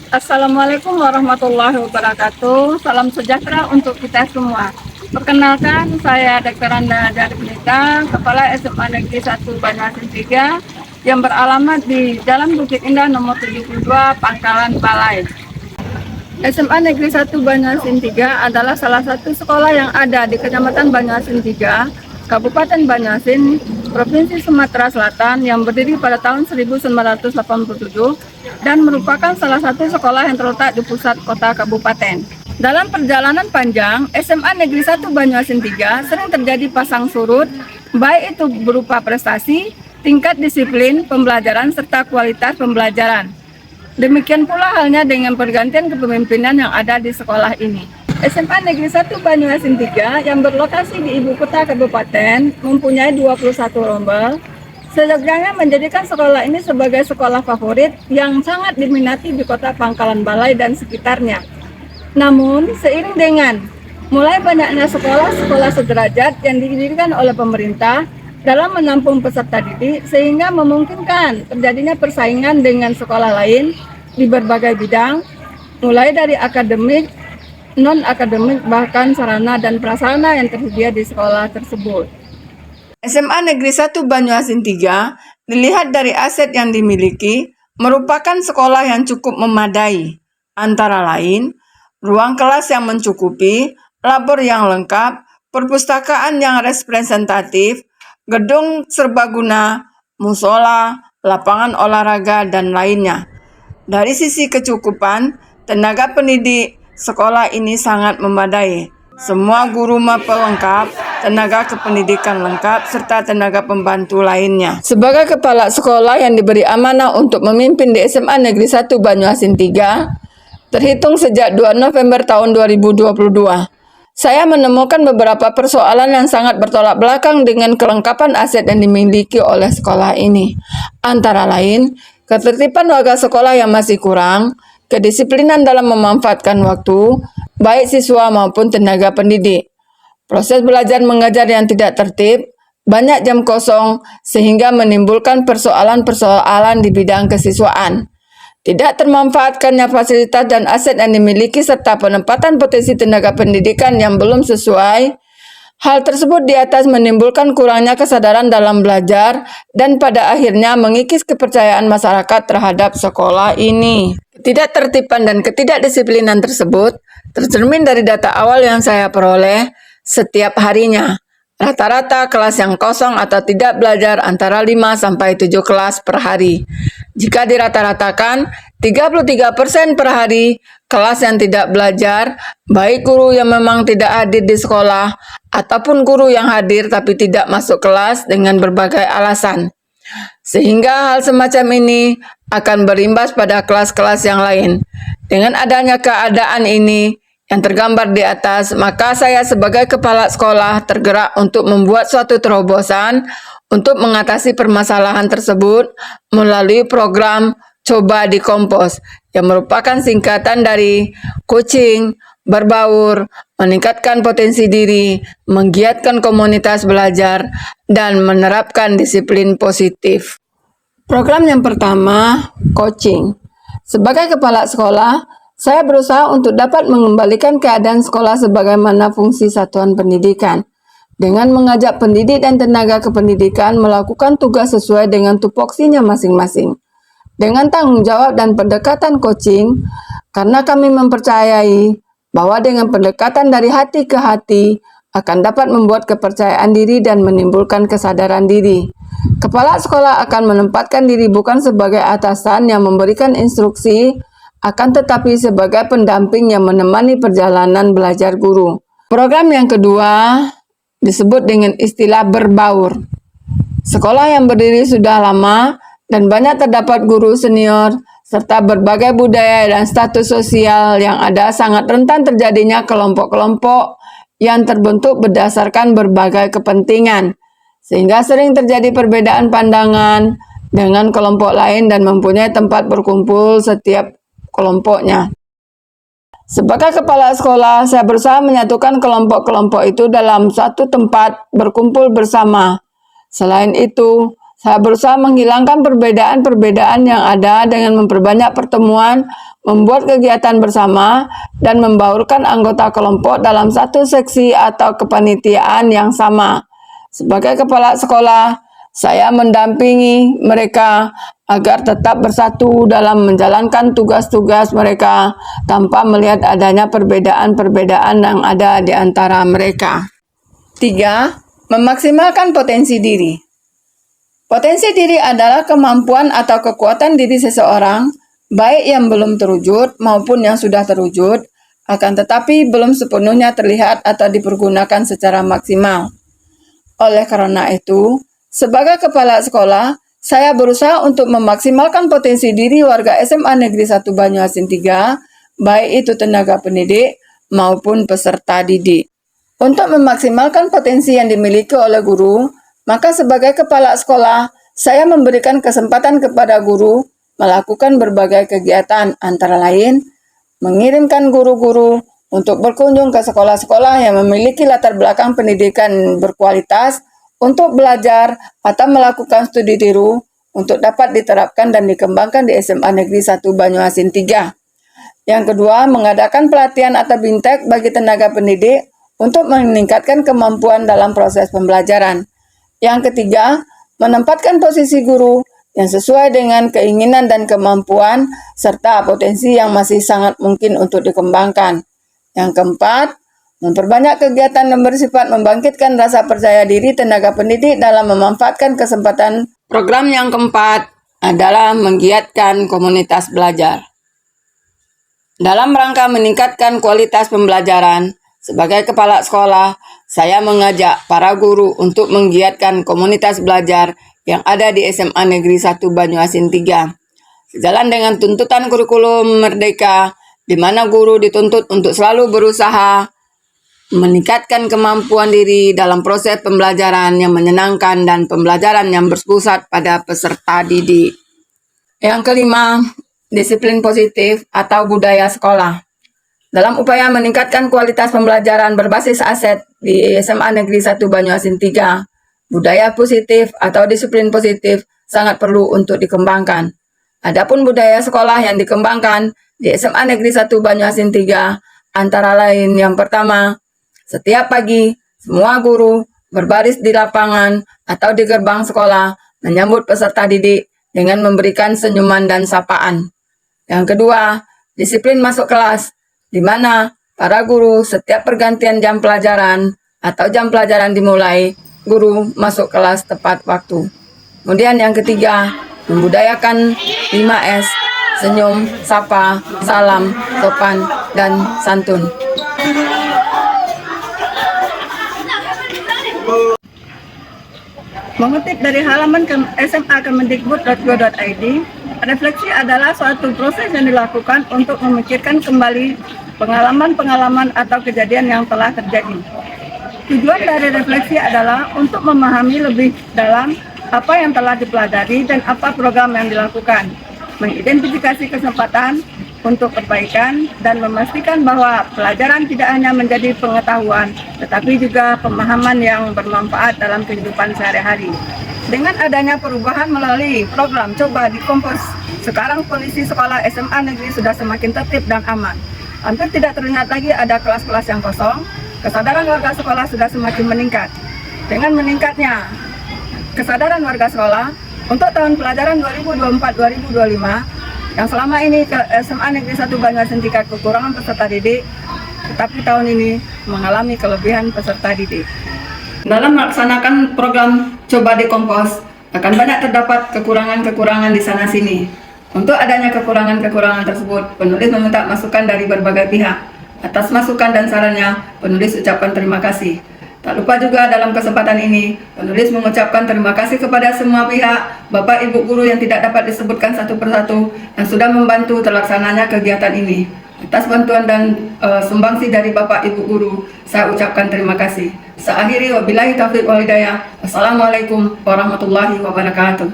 Assalamualaikum warahmatullahi wabarakatuh. Salam sejahtera untuk kita semua. Perkenalkan, saya Dr. Randa Darminita, Kepala SMA Negeri 1 Banyuasin 3, yang beralamat di Jalan Bukit Indah nomor 72, Pangkalan Balai. SMA Negeri 1 Banyuasin 3 adalah salah satu sekolah yang ada di Kecamatan Banyuasin 3, Kabupaten Banyuasin, Provinsi Sumatera Selatan, yang berdiri pada tahun 1987 dan merupakan salah satu sekolah yang terletak di pusat kota kabupaten. Dalam perjalanan panjang, SMA Negeri 1 Banyuasin 3 sering terjadi pasang surut, baik itu berupa prestasi, tingkat disiplin, pembelajaran, serta kualitas pembelajaran. Demikian pula halnya dengan pergantian kepemimpinan yang ada di sekolah ini. SMA Negeri 1 Banyuasin 3 yang berlokasi di ibu kota kabupaten mempunyai 21 rombel. Seyogyanya menjadikan sekolah ini sebagai sekolah favorit yang sangat diminati di kota Pangkalan Balai dan sekitarnya. Namun, seiring dengan mulai banyaknya sekolah-sekolah sederajat yang didirikan oleh pemerintah dalam menampung peserta didik, sehingga memungkinkan terjadinya persaingan dengan sekolah lain di berbagai bidang, mulai dari akademik, non-akademik, bahkan sarana dan prasarana yang tersedia di sekolah tersebut. SMA Negeri 1 Banyuasin 3 dilihat dari aset yang dimiliki merupakan sekolah yang cukup memadai, antara lain ruang kelas yang mencukupi, labor yang lengkap, perpustakaan yang representatif, gedung serbaguna, musola, lapangan olahraga, dan lainnya. Dari sisi kecukupan, tenaga pendidik sekolah ini sangat memadai. Semua guru pelengkap, tenaga kependidikan lengkap, serta tenaga pembantu lainnya. Sebagai kepala sekolah yang diberi amanah untuk memimpin di SMA Negeri 1 Banyuasin 3, terhitung sejak 2 November tahun 2022, saya menemukan beberapa persoalan yang sangat bertolak belakang dengan kelengkapan aset yang dimiliki oleh sekolah ini. Antara lain, ketertiban warga sekolah yang masih kurang, kedisiplinan dalam memanfaatkan waktu, baik siswa maupun tenaga pendidik. Proses belajar mengajar yang tidak tertib, banyak jam kosong, sehingga menimbulkan persoalan-persoalan di bidang kesiswaan. Tidak termanfaatkannya fasilitas dan aset yang dimiliki serta penempatan potensi tenaga pendidikan yang belum sesuai. Hal tersebut di atas menimbulkan kurangnya kesadaran dalam belajar dan pada akhirnya mengikis kepercayaan masyarakat terhadap sekolah ini. Ketidaktertiban dan ketidakdisiplinan tersebut tercermin dari data awal yang saya peroleh setiap harinya. Rata-rata kelas yang kosong atau tidak belajar antara 5-7 kelas per hari. Jika dirata-ratakan, 33% per hari kelas yang tidak belajar, baik guru yang memang tidak hadir di sekolah, ataupun guru yang hadir tapi tidak masuk kelas dengan berbagai alasan. Sehingga hal semacam ini akan berimbas pada kelas-kelas yang lain. Dengan adanya keadaan ini, yang tergambar di atas, maka saya sebagai kepala sekolah tergerak untuk membuat suatu terobosan untuk mengatasi permasalahan tersebut melalui program Coba di Kompos yang merupakan singkatan dari coaching, berbaur, meningkatkan potensi diri, menggiatkan komunitas belajar, dan menerapkan disiplin positif. Program yang pertama, coaching. Sebagai kepala sekolah, saya berusaha untuk dapat mengembalikan keadaan sekolah sebagaimana fungsi satuan pendidikan, dengan mengajak pendidik dan tenaga kependidikan melakukan tugas sesuai dengan tupoksinya masing-masing. Dengan tanggung jawab dan pendekatan coaching, karena kami mempercayai bahwa dengan pendekatan dari hati ke hati akan dapat membuat kepercayaan diri dan menimbulkan kesadaran diri. Kepala sekolah akan menempatkan diri bukan sebagai atasan yang memberikan instruksi, akan tetapi sebagai pendamping yang menemani perjalanan belajar guru. Program yang kedua disebut dengan istilah berbaur. Sekolah yang berdiri sudah lama dan banyak terdapat guru senior, serta berbagai budaya dan status sosial yang ada sangat rentan terjadinya kelompok-kelompok yang terbentuk berdasarkan berbagai kepentingan, sehingga sering terjadi perbedaan pandangan dengan kelompok lain dan mempunyai tempat berkumpul setiap kelompoknya. Sebagai kepala sekolah, saya berusaha menyatukan kelompok-kelompok itu dalam satu tempat berkumpul bersama. Selain itu, Saya berusaha menghilangkan perbedaan-perbedaan yang ada dengan memperbanyak pertemuan, membuat kegiatan bersama, dan membaurkan anggota kelompok dalam satu seksi atau kepanitiaan yang sama. Sebagai kepala sekolah, saya mendampingi mereka agar tetap bersatu dalam menjalankan tugas-tugas mereka tanpa melihat adanya perbedaan-perbedaan yang ada di antara mereka. 3. Memaksimalkan potensi diri. Potensi diri adalah kemampuan atau kekuatan diri seseorang, baik yang belum terwujud maupun yang sudah terwujud, akan tetapi belum sepenuhnya terlihat atau dipergunakan secara maksimal. Oleh karena itu, sebagai kepala sekolah, saya berusaha untuk memaksimalkan potensi diri warga SMA Negeri 1 Banyuasin 3, baik itu tenaga pendidik maupun peserta didik. Untuk memaksimalkan potensi yang dimiliki oleh guru, maka sebagai kepala sekolah, saya memberikan kesempatan kepada guru melakukan berbagai kegiatan, antara lain mengirimkan guru-guru untuk berkunjung ke sekolah-sekolah yang memiliki latar belakang pendidikan berkualitas untuk belajar atau melakukan studi tiru untuk dapat diterapkan dan dikembangkan di SMA Negeri 1 Banyuasin 3. Yang kedua, mengadakan pelatihan atau bintek bagi tenaga pendidik untuk meningkatkan kemampuan dalam proses pembelajaran. Yang ketiga, menempatkan posisi guru yang sesuai dengan keinginan dan kemampuan serta potensi yang masih sangat mungkin untuk dikembangkan. Yang keempat, memperbanyak kegiatan yang bersifat membangkitkan rasa percaya diri tenaga pendidik dalam memanfaatkan kesempatan. Program yang keempat adalah menggiatkan komunitas belajar. Dalam rangka meningkatkan kualitas pembelajaran, sebagai kepala sekolah, saya mengajak para guru untuk menggiatkan komunitas belajar yang ada di SMA Negeri 1 Banyuasin 3. Sejalan dengan tuntutan kurikulum Merdeka, di mana guru dituntut untuk selalu berusaha meningkatkan kemampuan diri dalam proses pembelajaran yang menyenangkan dan pembelajaran yang berpusat pada peserta didik. Yang kelima, disiplin positif atau budaya sekolah. Dalam upaya meningkatkan kualitas pembelajaran berbasis aset di SMA Negeri 1 Banyuasin 3, budaya positif atau disiplin positif sangat perlu untuk dikembangkan. Adapun budaya sekolah yang dikembangkan di SMA Negeri 1 Banyuasin 3 antara lain yang pertama, setiap pagi semua guru berbaris di lapangan atau di gerbang sekolah menyambut peserta didik dengan memberikan senyuman dan sapaan. Yang kedua, disiplin masuk kelas, di mana para guru setiap pergantian jam pelajaran atau jam pelajaran dimulai, guru masuk kelas tepat waktu. Kemudian yang ketiga, membudayakan 5S, senyum, sapa, salam, sopan, dan santun. Mengutip dari halaman sma.kemendikbud.go.id, refleksi adalah suatu proses yang dilakukan untuk memikirkan kembali pengalaman-pengalaman atau kejadian yang telah terjadi. Tujuan dari refleksi adalah untuk memahami lebih dalam apa yang telah dipelajari dan apa program yang dilakukan, mengidentifikasi kesempatan untuk perbaikan, dan memastikan bahwa pelajaran tidak hanya menjadi pengetahuan, tetapi juga pemahaman yang bermanfaat dalam kehidupan sehari-hari. Dengan adanya perubahan melalui program Coba di Kompos, sekarang kondisi sekolah SMA negeri sudah semakin tertib dan aman. Hampir tidak terlihat lagi ada kelas-kelas yang kosong, kesadaran warga sekolah sudah semakin meningkat. Dengan meningkatnya kesadaran warga sekolah, untuk tahun pelajaran 2024-2025, yang selama ini SMA Negeri 1 Banyuasin 3 kekurangan peserta didik, tetapi tahun ini mengalami kelebihan peserta didik. Dalam melaksanakan program Coba di Kompos, akan banyak terdapat kekurangan-kekurangan di sana-sini. Untuk adanya kekurangan-kekurangan tersebut, penulis meminta masukan dari berbagai pihak. Atas masukan dan sarannya, penulis ucapkan terima kasih. Tak lupa juga dalam kesempatan ini, penulis mengucapkan terima kasih kepada semua pihak, Bapak Ibu Guru yang tidak dapat disebutkan satu persatu, yang sudah membantu terlaksananya kegiatan ini. Atas bantuan dan sumbangsi dari Bapak Ibu Guru, saya ucapkan terima kasih. Saya akhiri, wabillahi taufiq wal hidayah. Assalamualaikum warahmatullahi wabarakatuh.